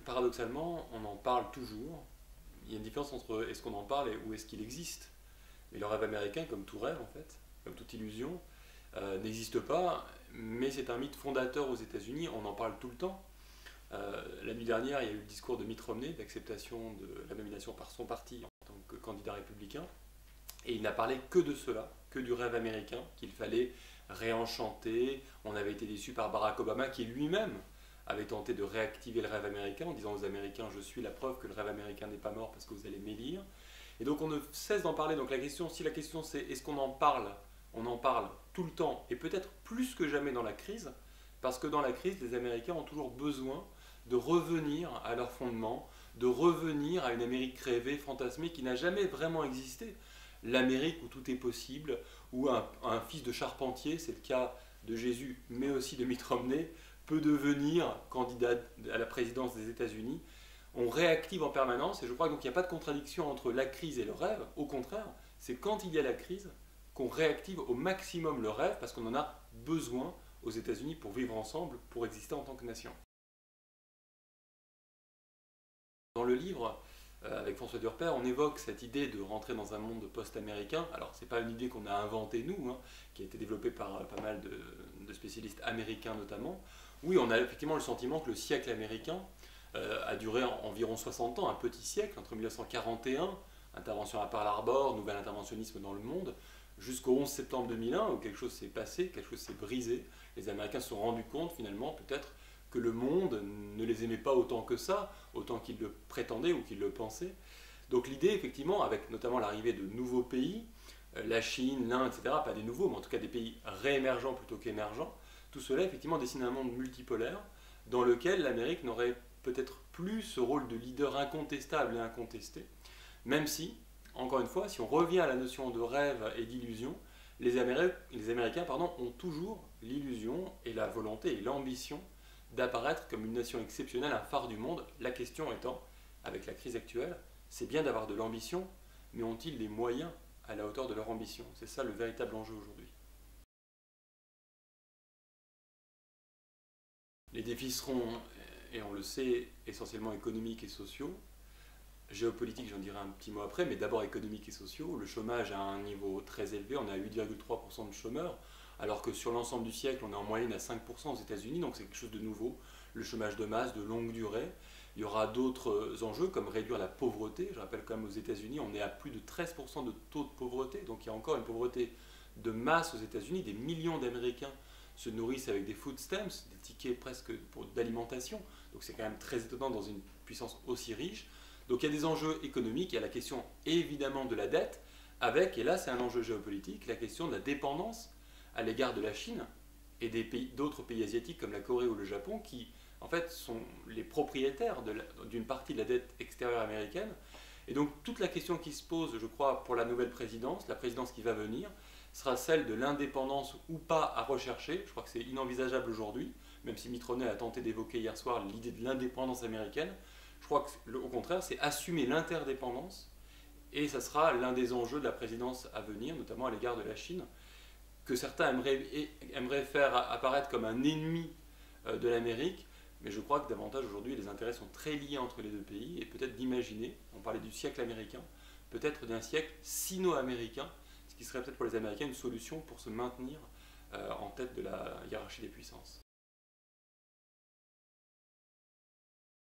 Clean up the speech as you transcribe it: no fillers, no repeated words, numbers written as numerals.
paradoxalement, on en parle toujours. Il y a une différence entre est-ce qu'on en parle et où est-ce qu'il existe. Mais le rêve américain, comme tout rêve en fait, comme toute illusion, n'existe pas, mais c'est un mythe fondateur aux États-Unis, on en parle tout le temps. La nuit dernière, il y a eu le discours de Mitt Romney d'acceptation de la nomination par son parti en tant que candidat républicain, et il n'a parlé que de cela, que du rêve américain, qu'il fallait réenchanter. On avait été déçus par Barack Obama, qui lui-même avait tenté de réactiver le rêve américain en disant aux Américains: je suis la preuve que le rêve américain n'est pas mort parce que vous allez m'élire. Et donc on ne cesse d'en parler. Donc la question, si la question c'est est-ce qu'on en parle, on en parle tout le temps et peut-être plus que jamais dans la crise, parce que dans la crise, les Américains ont toujours besoin de revenir à leurs fondements, de revenir à une Amérique rêvée, fantasmée, qui n'a jamais vraiment existé. L'Amérique où tout est possible, où un fils de charpentier, c'est le cas de Jésus, mais aussi de Mitt Romney, peut devenir candidat à la présidence des États-Unis. On réactive en permanence, et je crois donc qu'il n'y a pas de contradiction entre la crise et le rêve. Au contraire, c'est quand il y a la crise qu'on réactive au maximum le rêve, parce qu'on en a besoin aux États-Unis pour vivre ensemble, pour exister en tant que nation. Dans le livre, avec François Durper, on évoque cette idée de rentrer dans un monde post-américain. Alors, ce n'est pas une idée qu'on a inventée nous, hein, qui a été développée par pas mal de spécialistes américains notamment. Oui, on a effectivement le sentiment que le siècle américain a duré environ 60 ans, un petit siècle, entre 1941, intervention à Pearl Harbor, nouvel interventionnisme dans le monde, jusqu'au 11 septembre 2001, où quelque chose s'est passé, quelque chose s'est brisé. Les Américains se sont rendus compte, finalement, peut-être, que le monde ne les aimait pas autant que ça, autant qu'ils le prétendaient ou qu'ils le pensaient. Donc l'idée, effectivement, avec notamment l'arrivée de nouveaux pays, la Chine, l'Inde, etc., pas des nouveaux, mais en tout cas des pays réémergents plutôt qu'émergents, tout cela, effectivement, dessine un monde multipolaire dans lequel l'Amérique n'aurait peut-être plus ce rôle de leader incontestable et incontesté, même si, encore une fois, si on revient à la notion de rêve et d'illusion, les Américains ont toujours l'illusion et la volonté et l'ambition d'apparaître comme une nation exceptionnelle, un phare du monde. La question étant, avec la crise actuelle, c'est bien d'avoir de l'ambition, mais ont-ils les moyens à la hauteur de leur ambition? C'est ça le véritable enjeu aujourd'hui. Les défis seront, et on le sait, essentiellement économiques et sociaux. Géopolitique, j'en dirai un petit mot après, mais d'abord économiques et sociaux. Le chômage à un niveau très élevé, on est à 8,3% de chômeurs, alors que sur l'ensemble du siècle, on est en moyenne à 5% aux États-Unis, donc c'est quelque chose de nouveau. Le chômage de masse, de longue durée. Il y aura d'autres enjeux comme réduire la pauvreté. Je rappelle quand même aux États-Unis, on est à plus de 13% de taux de pauvreté, donc il y a encore une pauvreté de masse aux États-Unis. Des millions d'Américains se nourrissent avec des food stamps, des tickets presque d'alimentation, donc c'est quand même très étonnant dans une puissance aussi riche. Donc il y a des enjeux économiques, il y a la question évidemment de la dette, avec, et là c'est un enjeu géopolitique, la question de la dépendance à l'égard de la Chine et d'autres pays asiatiques comme la Corée ou le Japon qui en fait sont les propriétaires d'une partie de la dette extérieure américaine. Et donc toute la question qui se pose, je crois, pour la nouvelle présidence, la présidence qui va venir, sera celle de l'indépendance ou pas à rechercher. Je crois que c'est inenvisageable aujourd'hui, même si Mitt Romney a tenté d'évoquer hier soir l'idée de l'indépendance américaine. Je crois qu'au contraire, c'est assumer l'interdépendance, et ça sera l'un des enjeux de la présidence à venir, notamment à l'égard de la Chine, que certains aimeraient faire apparaître comme un ennemi de l'Amérique, mais je crois que davantage aujourd'hui les intérêts sont très liés entre les deux pays, et peut-être d'imaginer, on parlait du siècle américain, peut-être d'un siècle sino-américain, ce qui serait peut-être pour les Américains une solution pour se maintenir en tête de la hiérarchie des puissances.